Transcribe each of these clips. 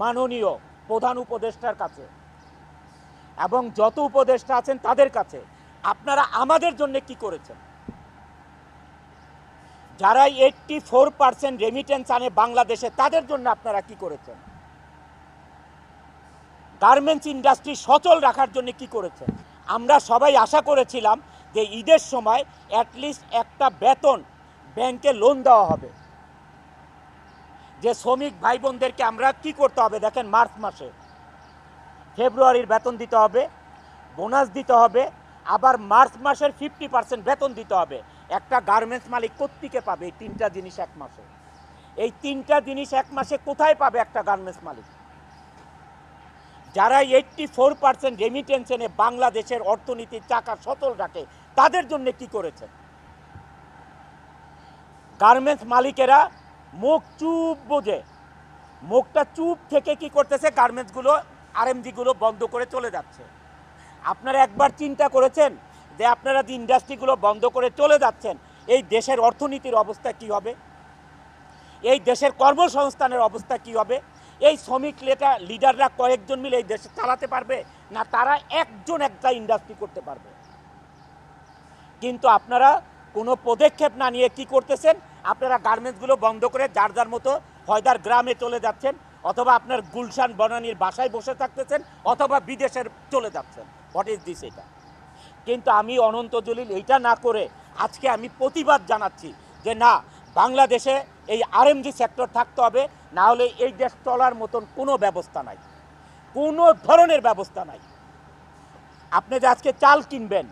মাননীয় প্রধান উপদেষ্টার কাছে এবং যত উপদেষ্টা আছেন তাদের কাছে, আপনারা আমাদের জন্য কি করেছেন? যারা 84% রেমিটেন্স আনে বাংলাদেশে, তাদের জন্য আপনারা কি করেছেন? গার্মেন্টস ইন্ডাস্ট্রি সচল রাখার জন্য কি করেছেন? আমরা সবাই আশা করেছিলাম যে ঈদের সময় অ্যাটলিস্ট একটা বেতন ব্যাংকে লোন দেওয়া হবে। যে শ্রমিক ভাই বোনদেরকে আমরা কি করতে হবে দেখেন, মার্চ মাসে ফেব্রুয়ারির বেতন দিতে হবে, বোনাস দিতে হবে, আবার মার্চ মাসের 50% বেতন দিতে হবে। একটা গার্মেন্টস মালিক কোত্থেকে পাবে এই তিনটা জিনিস এক মাসে? এই তিনটা জিনিস এক মাসে কোথায় পাবে একটা গার্মেন্টস মালিক? যারা 84% রেমিটেন্স এনে বাংলাদেশের অর্থনীতির চাকা সচল রাখে, তাদের জন্য কি করেছে? গার্মেন্টস মালিকেরা মুখ চুপ বোঝে, মুখটা চুপ থেকে কি করতেছে? গার্মেন্টসগুলো আরএমজিগুলো বন্ধ করে চলে যাচ্ছে। আপনারা একবার চিন্তা করেছেন যে আপনারা যে ইন্ডাস্ট্রিগুলো বন্ধ করে চলে যাচ্ছেন, এই দেশের অর্থনীতির অবস্থা কি হবে? এই দেশের কর্মসংস্থানের অবস্থা কি হবে? এই শ্রমিক লিডাররা কয়েকজন মিলে এই দেশে চালাতে পারবে না? তারা একজন একটা ইন্ডাস্ট্রি করতে পারবে? কিন্তু আপনারা কোনো পদক্ষেপ না নিয়ে কি করতেছেন? আপনারা গার্মেন্টসগুলো বন্ধ করে যার যার মতো হয়দার গ্রামে চলে যাচ্ছেন, অথবা আপনার গুলশান বনানীর বাসায় বসে থাকতেছেন, অথবা বিদেশের চলে যাচ্ছেন। What is this? এটা কিন্তু আমি অনন্ত জলিল এইটা না করে আজকে আমি প্রতিবাদ জানাচ্ছি যে না, বাংলাদেশে এই আরএমজি সেক্টর থাকতে হবে, না হলে এই দেশ চলার মতন কোনো ব্যবস্থা নাই, কোনো ধরনের ব্যবস্থা নাই। আপনি যে আজকে চাল কিনবেন,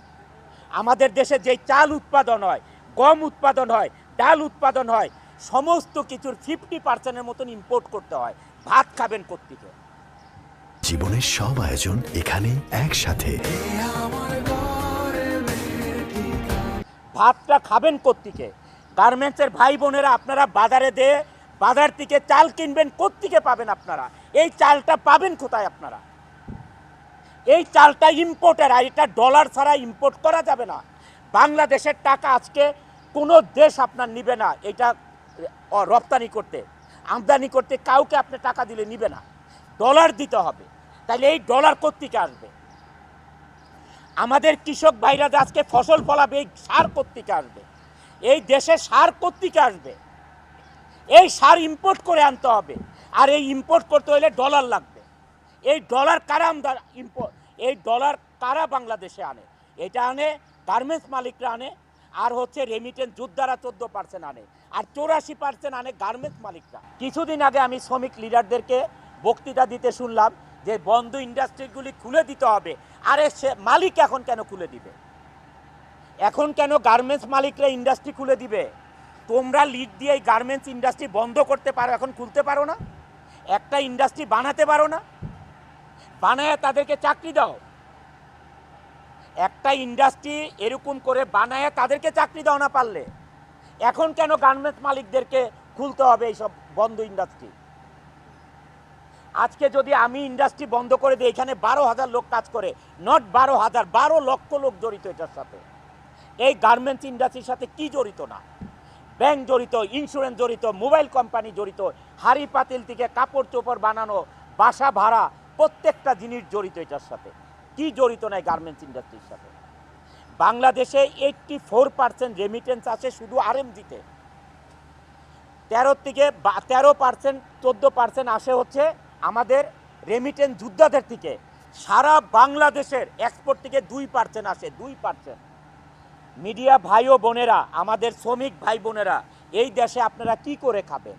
আমাদের দেশে যেই চাল উৎপাদন হয়, গম উৎপাদন হয়, ডাল উৎপাদন হয়, সমস্ত কিছুর 50%-এর মতন ইম্পোর্ট করতে হয়। ভাত খাবেন কোত্থেকে? জীবনের সব আয়োজন এখানে একসাথে। ভাতটা খাবেন কোত্থেকে? গার্মেন্টসের ভাই বোনেরা, আপনারা বাজার থেকে চাল কিনবেন, কোত্থেকে পাবেন আপনারা? এই চালটা পাবেন কোথায় আপনারা? এই চালটা ইম্পোর্টের, আর এটা ডলার ছাড়া ইম্পোর্ট করা যাবে না। বাংলাদেশের টাকা আজকে কোনো দেশ আপনার নিবে না এটা রপ্তানি করতে, আমদানি করতে। কাউকে আপনি টাকা দিলে নিবে না, ডলার দিতে হবে। তাহলে এই ডলার কোত্থেকে আসবে? আমাদের কৃষক ভাইরা আজকে ফসল ফলাবে, এই সার কোত্থেকে আসবে? এই দেশে সার কোত্থেকে আসবে? এই সার ইম্পোর্ট করে আনতে হবে, আর এই ইম্পোর্ট করতে হলে ডলার লাগবে। এই ডলার কারা এই ডলার কারা বাংলাদেশে আনে? এটা আনে গার্মেন্টস মালিকরা আনে, আর হচ্ছে রেমিটেন্স যোদ্ধারা 14% আনে, আর 84% আনে গার্মেন্টস মালিকরা। কিছুদিন আগে আমি শ্রমিক লিডারদেরকে বক্তৃতা দিতে শুনলাম যে বন্ধ ইন্ডাস্ট্রিগুলি খুলে দিতে হবে। আরে সে মালিক এখন কেন খুলে দিবে? এখন কেন গার্মেন্টস মালিকরা ইন্ডাস্ট্রি খুলে দিবে? তোমরা লিড দিয়ে এই গার্মেন্টস ইন্ডাস্ট্রি বন্ধ করতে পারো, এখন খুলতে পারো না? একটা ইন্ডাস্ট্রি বানাতে পারো না? বানায় তাদেরকে চাকরি দাও। একটা ইন্ডাস্ট্রি এরকম করে বানায় তাদেরকে চাকরি দাও না পারলে। এখন কেন গার্মেন্টস মালিকদেরকে খুলতে হবে এইসব বন্ধ ইন্ডাস্ট্রি? আজকে যদি আমি ইন্ডাস্ট্রি বন্ধ করে দিই, এখানে 12,000 লোক কাজ করে, নট 12,000, 12 লক্ষ লোক জড়িত এটার সাথে। এই গার্মেন্টস ইন্ডাস্ট্রির সাথে কি জড়িত না? ব্যাংক জড়িত, ইন্স্যুরেন্স জড়িত, মোবাইল কোম্পানি জড়িত, হাড়ি পাতিল থেকে কাপড় চোপড় বানানো, বাসা ভাড়া, প্রত্যেকটা জিনিস জড়িত এটার সাথে। কি জড়িত নাই গার্মেন্টস ইন্ডাস্ট্রির সাথে? বাংলাদেশে 84% রেমিটেন্স আছে শুধু আরএমজিতে। 13% 14% আসে হচ্ছে আমাদের রেমিটেন্স যোদ্ধাদের থেকে। সারা বাংলাদেশের এক্সপোর্ট থেকে 2% আসে, 2%। মিডিয়া ভাই ও বোনেরা, আমাদের শ্রমিক ভাই বোনেরা, এই দেশে আপনারা কি করে খাবেন?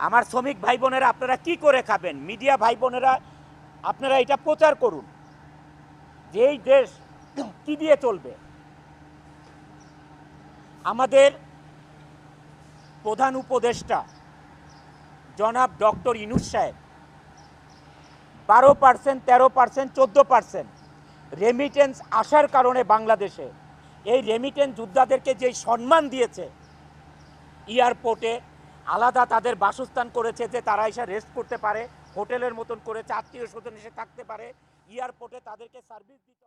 আমার শ্রমিক ভাই বোনেরা, আপনারা কি করে খাবেন? মিডিয়া ভাই বোনেরা, আপনারা এটা প্রচার করুন যে এই দেশ কি দিয়ে চলবে। আমাদের প্রধান উপদেষ্টা জনাব ডক্টর ইউনূস সাহেব 12%, 13%, 14% রেমিটেন্স আসার কারণে বাংলাদেশে এই রেমিটেন্স যোদ্ধাদেরকে যেই সম্মান দিয়েছে, এয়ারপোর্টে আলাদা তাদের বাসস্থান করেছে যে তারা এসে রেস্ট করতে পারে, হোটেলের মতন করেছে, আত্মীয় স্বজন এসে থাকতে পারে, এয়ারপোর্টে তাদেরকে সার্ভিস দিতে